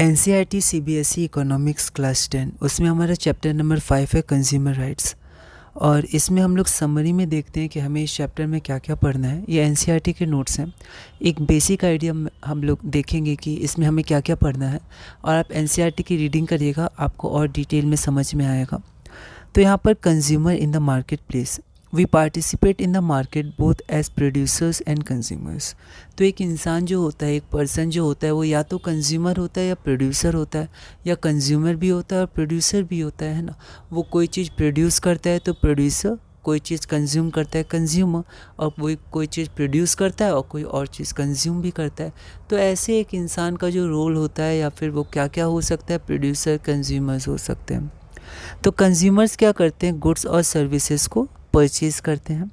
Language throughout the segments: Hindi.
NCERT CBSE इकोनॉमिक्स क्लास 10 उसमें हमारा चैप्टर नंबर 5 है कंज्यूमर राइट्स। और इसमें हम लोग समरी में देखते हैं कि हमें इस चैप्टर में क्या क्या पढ़ना है। ये NCERT के नोट्स हैं। एक बेसिक आइडिया हम लोग देखेंगे कि इसमें हमें क्या क्या पढ़ना है, और आप NCERT की रीडिंग करिएगा, आपको और डिटेल में समझ में आएगा। तो यहाँ पर consumer in the market place, we participate in the market both as producers and consumers. तो एक इंसान जो होता है, एक पर्सन जो होता है, वो या तो कंज्यूमर होता है या प्रोड्यूसर होता है, या कंज्यूमर भी होता है और प्रोड्यूसर भी होता है ना। वो कोई चीज़ प्रोड्यूस करता है तो प्रोड्यूसर, कोई चीज़ कंज्यूम करता है कंज्यूमर, और वो कोई चीज़ प्रोड्यूस करता है और कोई और चीज़ कंज्यूम भी करता है। तो ऐसे एक इंसान का जो रोल होता है, या फिर वो क्या क्या हो सकता है, प्रोड्यूसर, कंज्यूमर्स हो सकते हैं। तो कंज्यूमर्स क्या करते हैं, गुड्स और सर्विसेज को परचेज करते हैं।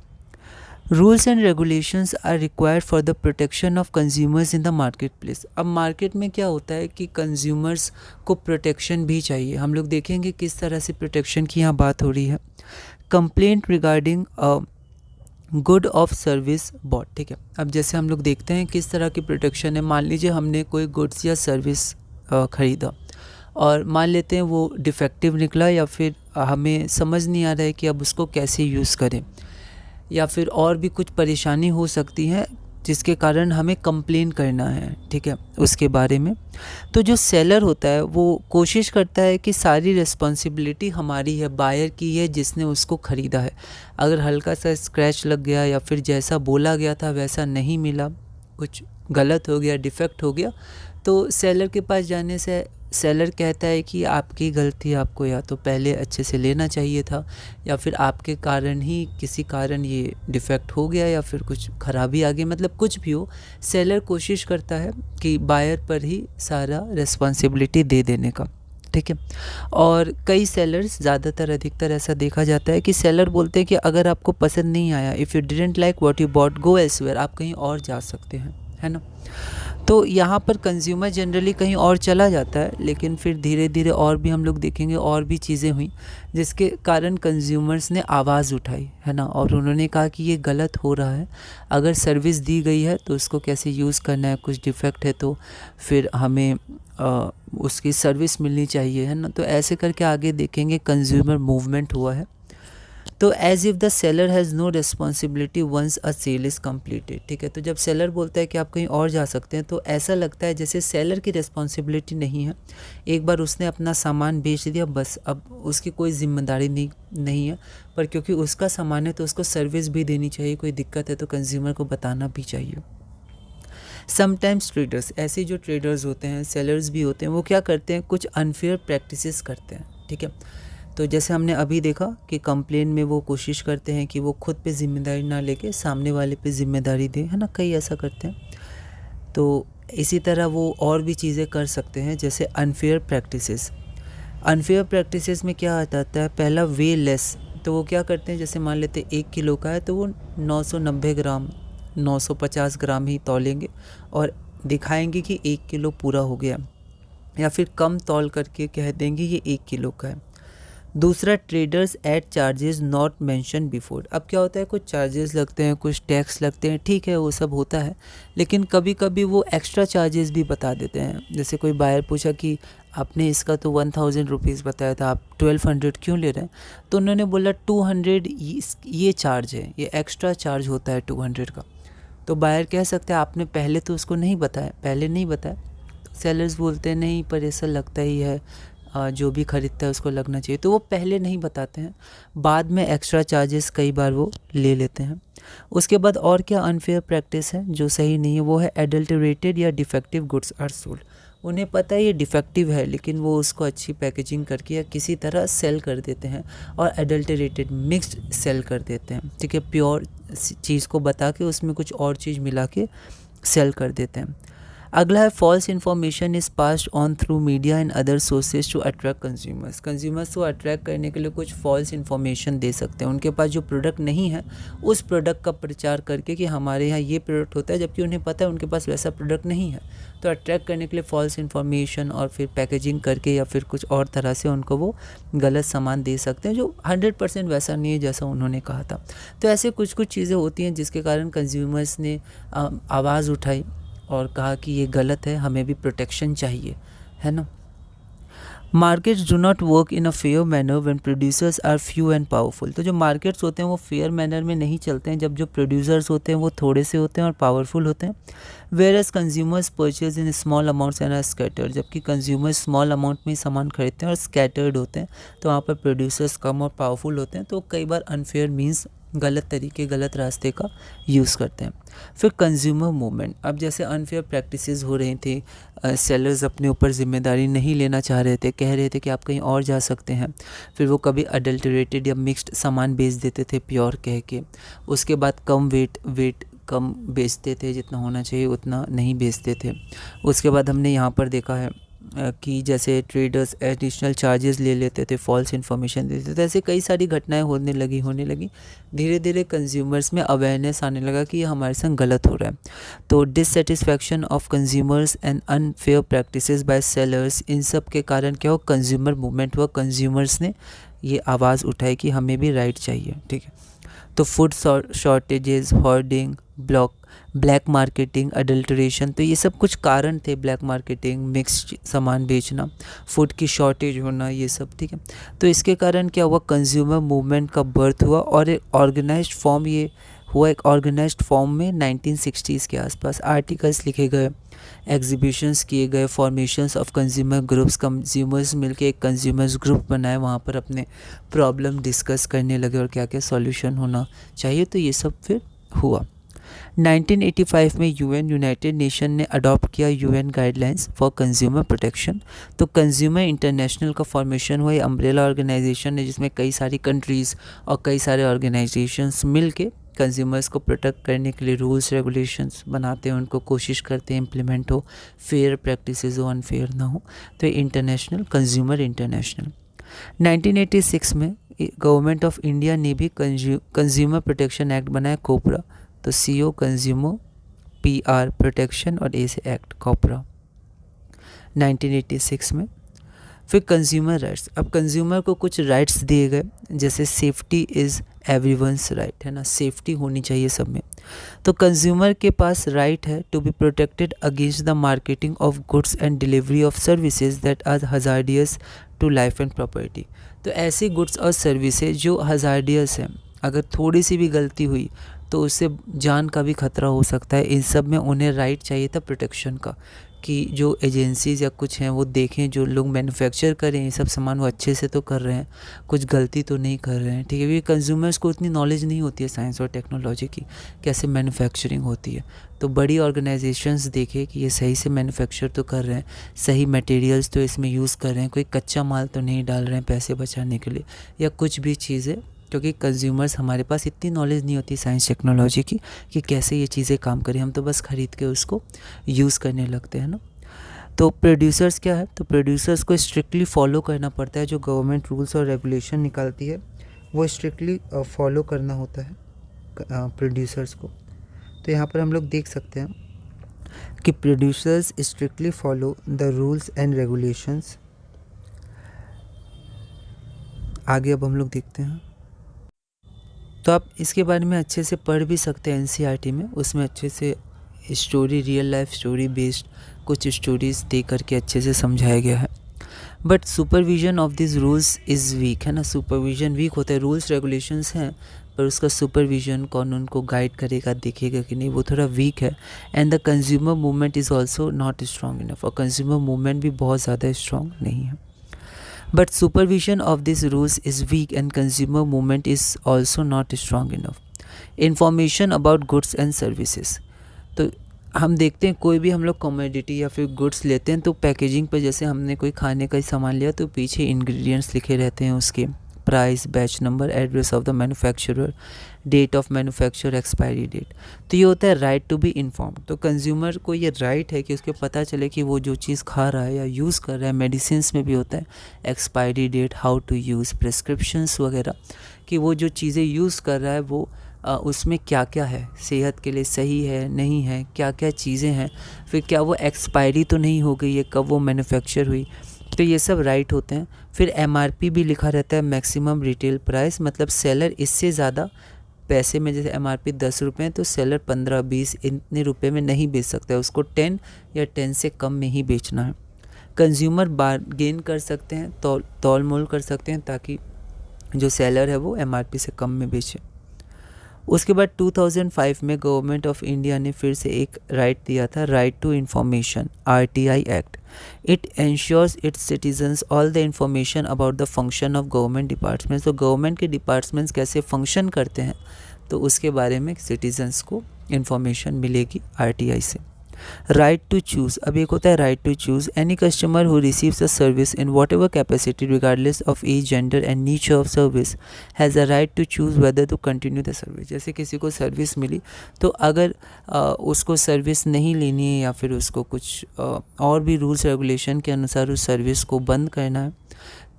Rules and regulations are required for the protection of consumers in the market place. अब मार्केट में क्या होता है कि कंज्यूमर्स को प्रोटेक्शन भी चाहिए। हम लोग देखेंगे किस तरह से प्रोटेक्शन की यहाँ बात हो रही है। Complaint regarding good of service both, ठीक है। अब जैसे हम लोग देखते हैं किस तरह की प्रोटेक्शन है। मान लीजिए हमने कोई गुड्स या सर्विस ख़रीदा, और मान लेते हैं वो डिफेक्टिव निकला, या फिर हमें समझ नहीं आ रहा है कि अब उसको कैसे यूज़ करें, या फिर और भी कुछ परेशानी हो सकती है जिसके कारण हमें कंप्लेन करना है, ठीक है, उसके बारे में। तो जो सेलर होता है वो कोशिश करता है कि सारी रिस्पॉन्सिबिलिटी हमारी है, बायर की है, जिसने उसको ख़रीदा है। अगर हल्का सा स्क्रैच लग गया, या फिर जैसा बोला गया था वैसा नहीं मिला, कुछ गलत हो गया, डिफेक्ट हो गया, तो सेलर के पास जाने से सेलर कहता है कि आपकी गलती, आपको या तो पहले अच्छे से लेना चाहिए था, या फिर आपके कारण ही किसी कारण ये डिफेक्ट हो गया, या फिर कुछ ख़राबी आ गई, मतलब कुछ भी हो, सेलर कोशिश करता है कि बायर पर ही सारा रिस्पॉन्सिबिलिटी दे देने का, ठीक है। और कई सेलर्स, ज़्यादातर अधिकतर ऐसा देखा जाता है कि सेलर बोलते हैं कि अगर आपको पसंद नहीं आया, if you didn't like what you bought, go elsewhere, आप कहीं और जा सकते हैं, है ना। तो यहाँ पर कंज्यूमर जनरली कहीं और चला जाता है, लेकिन फिर धीरे धीरे और भी हम लोग देखेंगे और भी चीज़ें हुई जिसके कारण कंज्यूमर्स ने आवाज़ उठाई, है ना, और उन्होंने कहा कि ये गलत हो रहा है। अगर सर्विस दी गई है तो उसको कैसे यूज़ करना है, कुछ डिफेक्ट है तो फिर हमें उसकी सर्विस मिलनी चाहिए, है ना। तो ऐसे करके आगे देखेंगे कंज्यूमर मूवमेंट हुआ है। तो as if the seller has no responsibility once a sale is completed, ठीक है। तो जब सेलर बोलता है कि आप कहीं और जा सकते हैं, तो ऐसा लगता है जैसे सेलर की रिस्पॉन्सिबिलिटी नहीं है। एक बार उसने अपना सामान बेच दिया, बस अब उसकी कोई जिम्मेदारी नहीं है। पर क्योंकि उसका सामान है तो उसको सर्विस भी देनी चाहिए, कोई दिक्कत है तो कंज्यूमर को बताना भी चाहिए। समटाइम्स ट्रेडर्स, ऐसे जो ट्रेडर्स होते हैं, सेलर्स भी होते हैं, वो क्या करते हैं, कुछ अनफेयर प्रैक्टिसेस करते हैं, ठीक है। तो जैसे हमने अभी देखा कि कंप्लेन में वो कोशिश करते हैं कि वो खुद पे ज़िम्मेदारी ना लेके सामने वाले पे ज़िम्मेदारी दें, है ना, कई ऐसा करते हैं। तो इसी तरह वो और भी चीज़ें कर सकते हैं, जैसे अनफेयर प्रैक्टिसेस। अनफेयर प्रैक्टिसेस में क्या आता है, पहला वे लेस। तो वो क्या करते हैं, जैसे मान लेते 1 किलो का है तो वो 990 ग्राम, 950 ग्राम ही तौलेंगे और दिखाएंगे कि 1 किलो पूरा हो गया, या फिर कम तौल करके कह देंगे ये 1 किलो का है। दूसरा, traders at charges not mention before. अब क्या होता है, कुछ चार्जेस लगते हैं, कुछ टैक्स लगते हैं, ठीक है, वो सब होता है, लेकिन कभी कभी वो एक्स्ट्रा चार्जेस भी बता देते हैं। जैसे कोई बायर पूछा कि आपने इसका तो 1000 रुपीज़ बताया था, आप 1200 क्यों ले रहे हैं, तो उन्होंने बोला 200 ये चार्ज है, ये एक्स्ट्रा चार्ज होता है 200 का। तो बायर कह सकते हैं आपने पहले तो उसको नहीं बताया, पहले नहीं बताया। तो सेलर्स बोलते हैं नहीं, पर ऐसा लगता ही है, जो भी ख़रीदता है उसको लगना चाहिए, तो वो पहले नहीं बताते हैं, बाद में एक्स्ट्रा चार्जेस कई बार वो ले लेते हैं। उसके बाद और क्या अनफेयर प्रैक्टिस है जो सही नहीं है, वो है एडल्टरेटेड या डिफेक्टिव गुड्स आर सोल्ड। उन्हें पता है ये डिफेक्टिव है, लेकिन वो उसको अच्छी पैकेजिंग करके या किसी तरह सेल कर देते हैं, और एडल्टरेटेड मिक्स्ड सेल कर देते हैं, ठीक है, प्योर चीज़ को बता के उसमें कुछ और चीज़ मिला के सेल कर देते हैं। अगला है false information is passed on through media and other sources to attract consumers. Consumers को अट्रैक्ट करने के लिए कुछ फॉल्स इन्फॉर्मेशन दे सकते हैं, उनके पास जो प्रोडक्ट नहीं है उस प्रोडक्ट का प्रचार करके कि हमारे यहाँ ये प्रोडक्ट होता है, जबकि उन्हें पता है उनके पास वैसा प्रोडक्ट नहीं है। तो अट्रैक्ट करने के लिए फॉल्स इन्फॉर्मेशन और फिर पैकेजिंग करके या फिर कुछ और तरह से उनको वो गलत सामान दे सकते हैं जो 100% वैसा नहीं है जैसा उन्होंने कहा था। तो ऐसे कुछ कुछ चीज़ें होती हैं जिसके कारण कंज्यूमर्स ने आवाज़ उठाई और कहा कि ये गलत है, हमें भी प्रोटेक्शन चाहिए, है ना। Markets do not work in a fair manner when producers are few and powerful. तो जो मार्केट्स होते हैं वो फेयर मैनर में नहीं चलते हैं जब जो प्रोड्यूसर्स होते हैं वो थोड़े से होते हैं और पावरफुल होते हैं। Where as consumers purchase in small amounts and are scattered, जबकि कंज्यूमर्स स्मॉल अमाउंट में ही सामान खरीदते हैं और स्कैटर्ड होते हैं, तो वहाँ पर प्रोड्यूसर्स कम और पावरफुल होते हैं, तो कई बार अनफेयर मीन्स गलत तरीके गलत रास्ते का यूज़ करते हैं। फिर कंज्यूमर मूवमेंट, अब जैसे अनफेयर प्रैक्टिसेस हो रही थी, सेलर्स अपने ऊपर ज़िम्मेदारी नहीं लेना चाह रहे थे, कह रहे थे कि आप कहीं और जा सकते हैं, फिर वो कभी अडल्टरेटेड या मिक्स्ड सामान बेच देते थे प्योर कह के, उसके बाद कम वेट कम बेचते थे, जितना होना चाहिए उतना नहीं बेचते थे। उसके बाद हमने यहाँ पर देखा है कि जैसे ट्रेडर्स एडिशनल चार्जेस ले लेते थे, फॉल्स इन्फॉर्मेशन देते थे, ऐसे कई सारी घटनाएं होने लगी। धीरे धीरे कंज्यूमर्स में अवेयरनेस आने लगा कि ये हमारे संग गलत हो रहा है। तो dissatisfaction of consumers and unfair practices by sellers, इन सब के कारण क्या हो, कंज्यूमर मूवमेंट हुआ, कंज्यूमर्स ने ये आवाज़ उठाई कि हमें भी राइट चाहिए, ठीक है। तो food shortages, hoarding, black marketing, adulteration, तो ये सब कुछ कारण थे। ब्लैक मार्केटिंग, मिक्स्ड सामान बेचना, फूड की शॉर्टेज होना, ये सब, ठीक है। तो इसके कारण क्या हुआ, कंज्यूमर मूवमेंट का बर्थ हुआ और एक ऑर्गेनाइज्ड फॉर्म ये हुआ, एक ऑर्गेनाइज्ड फॉर्म में 1960s के आसपास आर्टिकल्स लिखे गए, एग्जीबिशंस किए गए, formations of consumer groups, consumers मिलके एक कंज्यूमर्स ग्रुप बनाए, वहाँ पर अपने प्रॉब्लम डिस्कस करने लगे और क्या क्या सॉल्यूशन होना चाहिए, तो ये सब फिर हुआ। 1985 में यूनाइटेड नेशन ने अडॉप्ट किया UN guidelines for consumer protection. तो कंज्यूमर इंटरनेशनल का फॉर्मेशन हुआ, ये अम्ब्रेला ऑर्गेनाइजेशन है जिसमें कई सारी कंट्रीज़ और कई सारे ऑर्गेनाइजेशंस मिलके कंज्यूमर्स को प्रोटेक्ट करने के लिए रूल्स रेगुलेशंस बनाते हैं, उनको कोशिश करते हैं इम्प्लीमेंट हो, फेयर प्रैक्टिसेस हो, अनफेयर ना हो। तो इंटरनेशनल कंज्यूमर इंटरनेशनल 1986 में गवर्नमेंट ऑफ इंडिया ने भी कंज्यूमर प्रोटेक्शन एक्ट बनाया, कोपरा। तो CO कंज्यूमर, PR प्रोटेक्शन और A से एक्ट, कोपरा 1986 में। फिर कंज्यूमर राइट्स, अब कंज्यूमर को कुछ राइट्स दिए गए, जैसे सेफ्टी इज़ एवरीवन्स राइट, है ना, सेफ्टी होनी चाहिए सब में। तो कंज्यूमर के पास राइट है to be protected against the marketing of goods and delivery of services that are hazardous to life and property. तो ऐसी गुड्स और सर्विसेज जो हजार्डियस हैं, अगर थोड़ी सी भी गलती हुई तो उससे जान का भी खतरा हो सकता है, इन सब में उन्हें राइट चाहिए था प्रोटेक्शन का, कि जो एजेंसीज़ या कुछ हैं वो देखें, जो लोग मैन्युफैक्चर करें ये सब सामान वो अच्छे से तो कर रहे हैं, कुछ गलती तो नहीं कर रहे हैं, ठीक है। क्योंकि कंज्यूमर्स को उतनी नॉलेज नहीं होती है साइंस और टेक्नोलॉजी की, कैसे मैन्युफैक्चरिंग होती है। तो बड़ी ऑर्गेनाइजेशंस देखें कि ये सही से मैन्युफैक्चर तो कर रहे हैं, सही मटेरियल्स तो इसमें यूज़ कर रहे हैं, कोई कच्चा माल तो नहीं डाल रहे हैं पैसे बचाने के लिए या कुछ भी चीज़ें, क्योंकि कंज्यूमर्स, हमारे पास इतनी नॉलेज नहीं होती साइंस टेक्नोलॉजी की कि कैसे ये चीज़ें काम करें, हम तो बस ख़रीद के उसको यूज़ करने लगते हैं ना। तो प्रोड्यूसर्स क्या है, तो प्रोड्यूसर्स को स्ट्रिक्टली फॉलो करना पड़ता है, जो गवर्नमेंट रूल्स और रेगुलेशन निकालती है वो स्ट्रिक्टली फॉलो करना होता है प्रोड्यूसर्स को। तो यहाँ पर हम लोग देख सकते हैं कि producers strictly follow the rules and regulations. आगे अब हम लोग देखते हैं, तो आप इसके बारे में अच्छे से पढ़ भी सकते हैं NCERT में, उसमें अच्छे से story, real life story based कुछ स्टोरीज दे करके अच्छे से समझाया गया है। But supervision of this rules is week, है ना, सुपरविजन वीक होता है, रूल्स रेगुलेशंस हैं पर उसका सुपरविजन कौन उनको गाइड करेगा, देखेगा कि नहीं, वो थोड़ा वीक है। And the consumer movement is also not strong enough, और कंज्यूमर मूवमेंट भी बहुत ज़्यादा स्ट्रॉन्ग नहीं है। But supervision of these rules is weak and consumer movement is also not strong enough. Information about goods and services. तो हम देखते हैं कोई भी हम लोग कमोडिटी या फिर गुड्स लेते हैं तो पैकेजिंग पर, जैसे हमने कोई खाने का सामान लिया तो पीछे इंग्रेडिएंट्स लिखे रहते हैं, उसके price, batch number, address of the manufacturer, date of manufacture, expiry date. तो ये होता है राइट टू बी इन्फॉर्म्ड। तो कंज्यूमर को ये राइट है कि उसके पता चले कि वो जो चीज़ खा रहा है या यूज़ कर रहा है, मेडिसिन्स में भी होता है expiry date, how to use, prescriptions वगैरह, कि वो जो चीज़ें यूज़ कर रहा है वो उसमें क्या क्या है, सेहत के लिए सही है नहीं है, क्या क्या चीज़ें हैं, फिर क्या वो एक्सपायरी तो नहीं हो गई है, कब वो मैन्युफैक्चर हुई, तो ये सब राइट होते हैं। फिर MRP भी लिखा रहता है, मैक्सिमम रिटेल प्राइस, मतलब सेलर इससे ज़्यादा पैसे में, जैसे MRP 10 रुपये है तो सेलर 15-20 इतने रुपए में नहीं बेच सकता है, उसको 10 या 10 से कम में ही बेचना है। कंज्यूमर बार्गेन कर सकते हैं, तौल मोल कर सकते हैं ताकि जो सेलर है वो MRP से कम में बेचे। उसके बाद 2005 में गवर्नमेंट ऑफ इंडिया ने फिर से एक राइट दिया था, right to information, RTI act. It ensures its citizens all the information about the function of government departments. तो गवर्नमेंट के डिपार्टमेंट्स कैसे फंक्शन करते हैं तो उसके बारे में सिटीजन्स को इंफॉर्मेशन मिलेगी RTI से। राइट टू चूज़, अब एक होता है right to choose. Any customer who receives a service in whatever capacity regardless of age, gender and nature of service has a right to choose whether to continue the service. जैसे किसी को सर्विस मिली तो अगर उसको सर्विस नहीं लेनी है या फिर उसको कुछ और भी रूल्स रेगुलेशन के अनुसार उस सर्विस को बंद करना है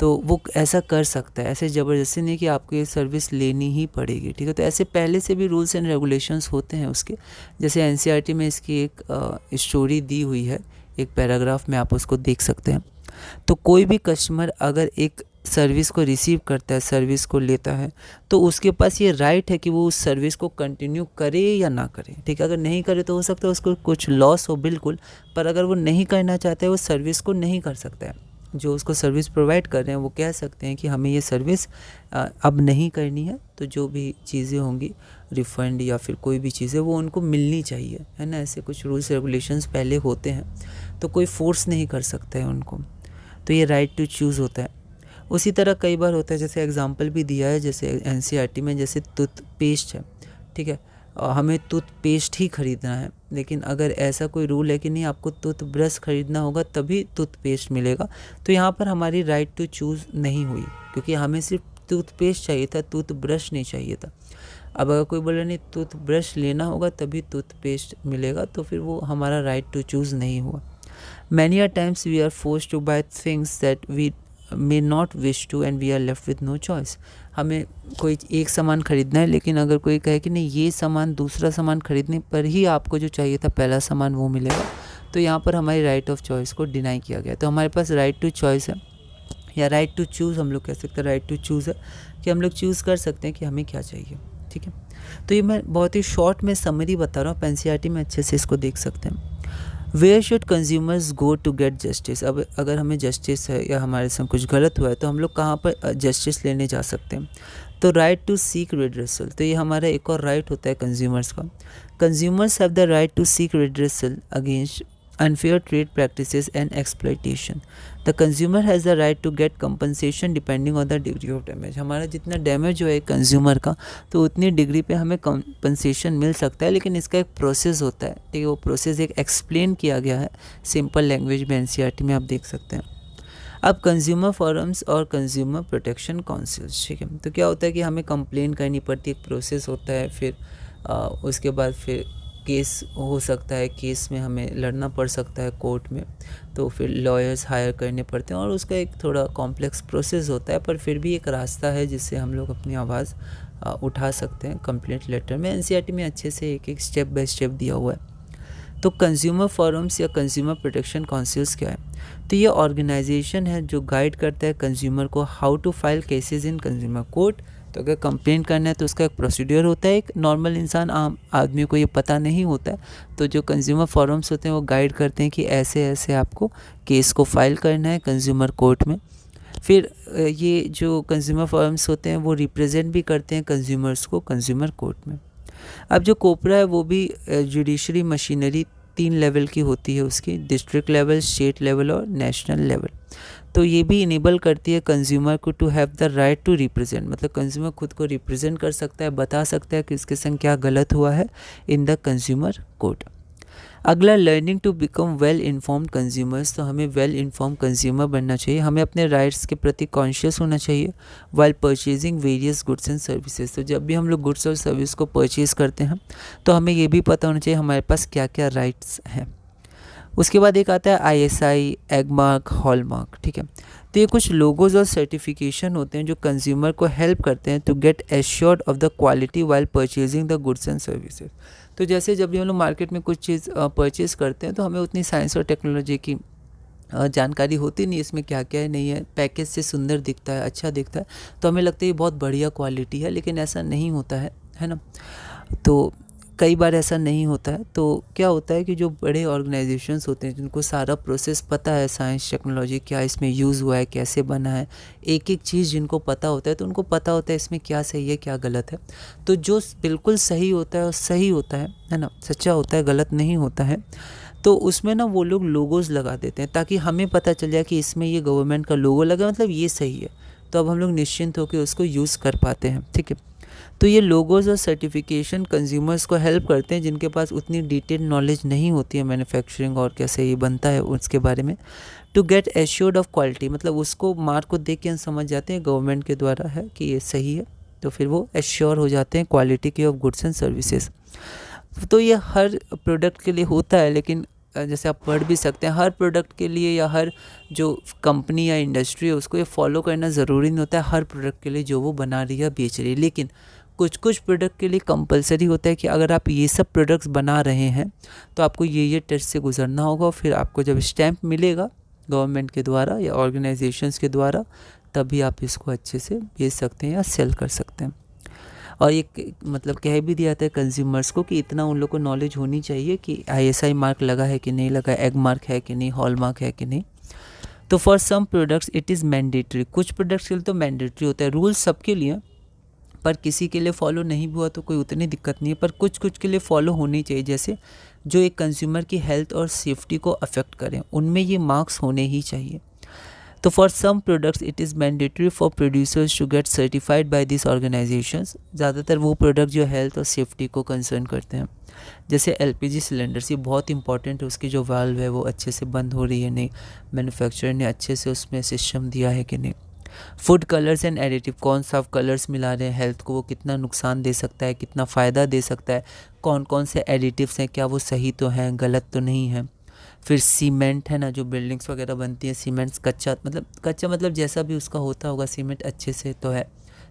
तो वो ऐसा कर सकता है। ऐसे ज़बरदस्ती नहीं कि आपको ये सर्विस लेनी ही पड़ेगी, ठीक है। तो ऐसे पहले से भी रूल्स एंड रेगुलेशंस होते हैं उसके, जैसे NCERT में इसकी एक स्टोरी दी हुई है, एक पैराग्राफ में आप उसको देख सकते हैं। तो कोई भी कस्टमर अगर एक सर्विस को रिसीव करता है, सर्विस को लेता है, तो उसके पास ये राइट है कि वो उस सर्विस को कंटिन्यू करे या ना करे, ठीक है। अगर नहीं करे तो हो सकता है उसको कुछ लॉस हो बिल्कुल, पर अगर वो नहीं करना चाहता है वो सर्विस को नहीं कर सकता है। जो उसको सर्विस प्रोवाइड कर रहे हैं वो कह सकते हैं कि हमें ये सर्विस अब नहीं करनी है, तो जो भी चीज़ें होंगी रिफ़ंड या फिर कोई भी चीज़ें वो उनको मिलनी चाहिए, है ना। ऐसे कुछ रूल्स रेगुलेशंस पहले होते हैं तो कोई फोर्स नहीं कर सकता है उनको, तो ये राइट टू चूज़ होता है। उसी तरह कई बार होता है, जैसे एग्जांपल भी दिया है जैसे NCERT में, जैसे टूथपेस्ट है, ठीक है, हमें टूथपेस्ट ही ख़रीदना है, लेकिन अगर ऐसा कोई रूल है कि नहीं आपको टूथब्रश ख़रीदना होगा तभी टूथपेस्ट मिलेगा, तो यहाँ पर हमारी राइट टू चूज़ नहीं हुई, क्योंकि हमें सिर्फ टूथपेस्ट चाहिए था, टूथब्रश नहीं चाहिए था। अब अगर कोई बोले नहीं टूथब्रश लेना होगा तभी टूथपेस्ट मिलेगा, तो फिर वो हमारा राइट टू चूज़ नहीं हुआ। Many a times we are forced to buy things that we may not wish to and we are left with no choice. हमें कोई एक सामान ख़रीदना है, लेकिन अगर कोई कहे कि नहीं ये सामान, दूसरा सामान ख़रीदने पर ही आपको जो चाहिए था पहला सामान वो मिलेगा, तो यहाँ पर हमारी राइट ऑफ चॉइस को डिनाई किया गया। तो हमारे पास राइट टू चॉइस है या राइट टू चूज़, हम लोग कह सकते हैं राइट टू चूज़ है कि हम लोग चूज़ कर सकते हैं कि हमें क्या चाहिए, ठीक है। तो ये मैं बहुत ही शॉर्ट में समरी बता रहा हूँ, NCERT में अच्छे से इसको देख सकते हैं। Where should consumers go to get justice. अब अगर हमें जस्टिस है या हमारे संग कुछ गलत हुआ है तो हम लोग कहाँ पर जस्टिस लेने जा सकते हैं, तो राइट टू सीक रिड्रेसल। तो ये हमारा एक और राइट होता है कंज्यूमर्स का। Consumers have the right to seek redressal against unfair trade practices and exploitation. The consumer has the right to get compensation depending on the degree of damage. हमारा जितना डैमेज हुआ है कंज्यूमर का तो उतनी डिग्री पे हमें कंपनसेशन मिल सकता है, लेकिन इसका एक प्रोसेस होता है, ठीक है। वो प्रोसेस एक एक्सप्लेन किया गया है सिंपल लैंग्वेज में, NCERT में आप देख सकते हैं। अब कंज्यूमर फोरम्स और कंज्यूमर प्रोटेक्शन काउंसिल्स, ठीक है। तो क्या होता है कि हमें कंप्लेन करनी पड़ती है, एक प्रोसेस होता है, फिर उसके बाद फिर केस हो सकता है, केस में हमें लड़ना पड़ सकता है कोर्ट में, तो फिर लॉयर्स हायर करने पड़ते हैं और उसका एक थोड़ा कॉम्प्लेक्स प्रोसेस होता है, पर फिर भी एक रास्ता है जिससे हम लोग अपनी आवाज़ उठा सकते हैं कंप्लेंट लेटर में। NCERT में अच्छे से एक एक स्टेप बाय स्टेप दिया हुआ है। तो कंज्यूमर फोरम्स या कंज्यूमर प्रोटेक्शन काउंसिल्स क्या है, तो ये ऑर्गेनाइजेशन है जो गाइड करता है कंज्यूमर को how to file cases in consumer court. तो अगर कंप्लेंट करना है तो उसका एक प्रोसीड्यूर होता है, एक नॉर्मल इंसान आम आदमी को ये पता नहीं होता है, तो जो कंज्यूमर फोरम्स होते हैं वो गाइड करते हैं कि ऐसे ऐसे आपको केस को फाइल करना है कंज्यूमर कोर्ट में। फिर ये जो कंज्यूमर फोरम्स होते हैं वो रिप्रेजेंट भी करते हैं कंज्यूमर्स को कंज्यूमर कोर्ट में। अब जो कोपरा है वो भी जुडिशरी मशीनरी 3 लेवल की होती है उसकी, डिस्ट्रिक्ट लेवल, स्टेट लेवल और नेशनल लेवल। तो ये भी इनेबल करती है कंज्यूमर को to have the right to represent, मतलब कंज्यूमर खुद को रिप्रेजेंट कर सकता है, बता सकता है कि इसके संग क्या गलत हुआ है इन द कंज्यूमर कोर्ट। अगला, learning to become well informed consumers. तो हमें वेल इन्फॉर्म कंज्यूमर बनना चाहिए, हमें अपने राइट्स के प्रति कॉन्शियस होना चाहिए while purchasing various goods and services. तो जब भी हम लोग गुड्स और सर्विस को परचेज़ करते हैं तो हमें ये भी पता होना चाहिए हमारे पास क्या क्या राइट्स हैं। उसके बाद एक आता है ISI, एगमार्क, हॉलमार्क, ठीक है। तो ये कुछ लोगोज और सर्टिफिकेशन होते हैं जो कंज्यूमर को हेल्प करते हैं to get assured of the quality while purchasing the goods and services. तो जैसे जब भी हम लोग मार्केट में कुछ चीज़ परचेज़ करते हैं तो हमें उतनी साइंस और टेक्नोलॉजी की जानकारी होती नहीं, इसमें क्या क्या है नहीं है। पैकेज से सुंदर दिखता है, अच्छा दिखता है, तो हमें लगता है ये बहुत बढ़िया क्वालिटी है, लेकिन ऐसा नहीं होता है ना। तो कई बार ऐसा नहीं होता है। तो क्या होता है कि जो बड़े ऑर्गेनाइजेशंस होते हैं जिनको सारा प्रोसेस पता है, साइंस टेक्नोलॉजी क्या इसमें यूज़ हुआ है, कैसे बना है, एक एक चीज़ जिनको पता होता है, तो उनको पता होता है इसमें क्या सही है क्या गलत है। तो जो बिल्कुल सही होता है और सही होता है ना, सच्चा होता है, गलत नहीं होता है, तो उसमें ना वो लोग लोगोज़ लगा देते हैं ताकि हमें पता चल जाए कि इसमें ये गवर्नमेंट का लोगो लगा मतलब ये सही है। तो अब हम लोग निश्चिंत होकर उसको यूज़ कर पाते हैं, ठीक है। तो ये लोगोज़ और सर्टिफिकेशन कंज्यूमर्स को हेल्प करते हैं जिनके पास उतनी डिटेल नॉलेज नहीं होती है मैन्युफैक्चरिंग और कैसे ये बनता है उसके बारे में, to get assured of quality, मतलब उसको मार्क को देख के हम समझ जाते हैं गवर्नमेंट के द्वारा है कि ये सही है, तो फिर वो एश्योर हो जाते हैं क्वालिटी के ऑफ गुड्स एंड सर्विसेज। तो ये हर प्रोडक्ट के लिए होता है, लेकिन जैसे आप पढ़ भी सकते हैं, हर प्रोडक्ट के लिए या हर जो कंपनी या इंडस्ट्री है उसको ये फॉलो करना ज़रूरी नहीं होता है हर प्रोडक्ट के लिए जो वो बना रही है बेच रही है। लेकिन कुछ कुछ प्रोडक्ट के लिए कंपलसरी होता है कि अगर आप ये सब प्रोडक्ट्स बना रहे हैं तो आपको ये टेस्ट से गुजरना होगा, और फिर आपको जब स्टैम्प मिलेगा गवर्नमेंट के द्वारा या ऑर्गेनाइजेशंस के द्वारा, तभी आप इसको अच्छे से बेच सकते हैं या सेल कर सकते हैं। और ये मतलब कह भी दिया था कंज्यूमर्स को कि इतना उन लोग को नॉलेज होनी चाहिए कि ISI मार्क लगा है कि नहीं लगा, एग मार्क है कि नहीं, हॉल मार्क है कि नहीं। तो for some products it is mandatory, कुछ प्रोडक्ट्स के लिए तो मैंडेटरी होता है, रूल सबके लिए, पर किसी के लिए फॉलो नहीं भी हुआ तो कोई उतनी दिक्कत नहीं है, पर कुछ कुछ के लिए फॉलो होनी चाहिए, जैसे जो एक कंज्यूमर की हेल्थ और सेफ्टी को अफेक्ट करें, उनमें ये मार्क्स होने ही चाहिए। तो for some products it is mandatory for producers to get certified by this organisations, ज़्यादातर वो प्रोडक्ट जो हेल्थ और सेफ्टी को कंसर्न करते हैं, जैसे LPG सिलेंडर्स, ये बहुत इंपॉर्टेंट है, उसकी जो वाल्व है वो अच्छे से बंद हो रही है नहीं, मैन्युफैक्चरर ने अच्छे से उसमें सिस्टम दिया है कि नहीं। फूड कलर्स एंड एडिटिव, कौन सा कलर्स मिला रहे हैं, हेल्थ को वो कितना नुकसान दे सकता है, कितना फ़ायदा दे सकता है, कौन कौन से एडिटिव्स हैं, क्या वो सही तो हैं, गलत तो नहीं है। फिर सीमेंट है ना, जो बिल्डिंग्स वगैरह बनती हैं, सीमेंट्स कच्चा मतलब जैसा भी उसका होता होगा, सीमेंट अच्छे से तो है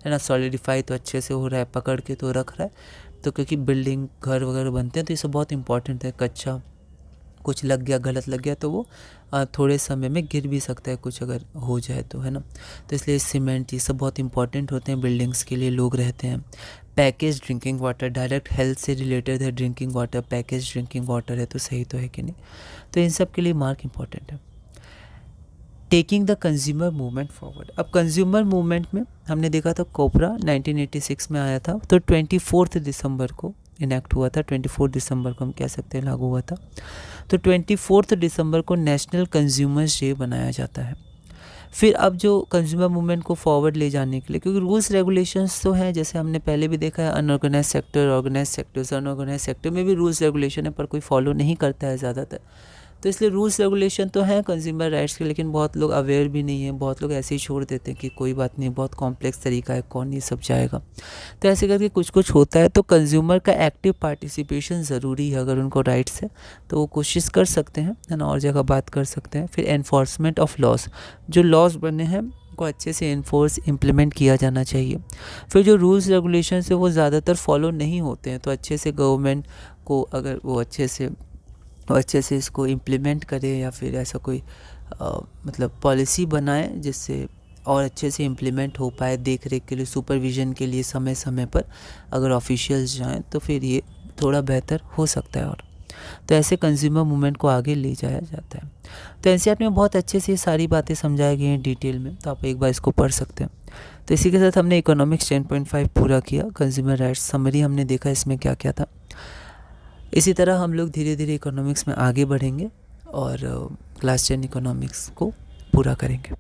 ना, सॉलिडिफाई तो अच्छे से हो रहा है, पकड़ के तो रख रहा है। तो क्योंकि बिल्डिंग घर वगैरह बनते हैं तो ये सब बहुत इंपॉर्टेंट है, कच्चा कुछ लग गया, गलत लग गया तो वो थोड़े समय में गिर भी सकता है कुछ अगर हो जाए तो, है ना। तो इसलिए सीमेंट ये सब बहुत इंपॉर्टेंट होते हैं बिल्डिंग्स के लिए, लोग रहते हैं। Package drinking water, direct health से रिलेटेड है drinking water, package drinking water है तो सही तो है कि नहीं, तो इन सब के लिए मार्क इंपॉर्टेंट है। Taking the consumer movement forward, अब कंज्यूमर मूवमेंट में हमने देखा था कोपरा 1986 में आया था, तो 24 दिसंबर को इनेक्ट हुआ था, 24 दिसंबर को हम कह सकते हैं लागू हुआ था। तो 24 दिसंबर को नेशनल कंज्यूमर्स डे बनाया जाता है। फिर अब जो कंज्यूमर मूवमेंट को फॉरवर्ड ले जाने के लिए, क्योंकि रूल्स रेगुलेशंस तो हैं, जैसे हमने पहले भी देखा है, unorganised sector, organised sectors, unorganised sector में भी रूल्स रेगुलेशन है पर कोई फॉलो नहीं करता है ज़्यादातर। तो इसलिए रूल्स रेगुलेशन तो हैं कंज्यूमर राइट्स के, लेकिन बहुत लोग अवेयर भी नहीं है, बहुत लोग ऐसे ही छोड़ देते हैं कि कोई बात नहीं, बहुत कॉम्प्लेक्स तरीका है, कौन ये सब जाएगा। तो ऐसे करके कुछ कुछ होता है, तो कंज्यूमर का एक्टिव पार्टिसिपेशन ज़रूरी है, अगर उनको राइट्स है तो वो कोशिश कर सकते हैं, है ना, और जगह बात कर सकते हैं। फिर एनफोर्समेंट ऑफ लॉस, जो लॉज बने हैं को अच्छे से इन्फोर्स इम्प्लीमेंट किया जाना चाहिए। फिर जो रूल्स रेगुलेशन है वो ज़्यादातर फॉलो नहीं होते हैं, तो अच्छे से गवर्नमेंट को अगर वो अच्छे से इसको इम्प्लीमेंट करे, या फिर ऐसा कोई मतलब पॉलिसी बनाए जिससे और अच्छे से इम्प्लीमेंट हो पाए, देख रेख के लिए, सुपरविज़न के लिए समय समय पर अगर ऑफिशियल्स जाएं तो फिर ये थोड़ा बेहतर हो सकता है। और तो ऐसे कंज्यूमर मूवमेंट को आगे ले जाया जाता है। तो NCERT में बहुत अच्छे से ये सारी बातें समझाई गई हैं डिटेल में, तो आप एक बार इसको पढ़ सकते हैं। तो इसी के साथ हमने इकोनॉमिक्स 10.5 पूरा किया। कंज्यूमर राइट्स समरी हमने देखा इसमें क्या क्या था। इसी तरह हम लोग धीरे धीरे इकोनॉमिक्स में आगे बढ़ेंगे और क्लास 10 इकोनॉमिक्स को पूरा करेंगे।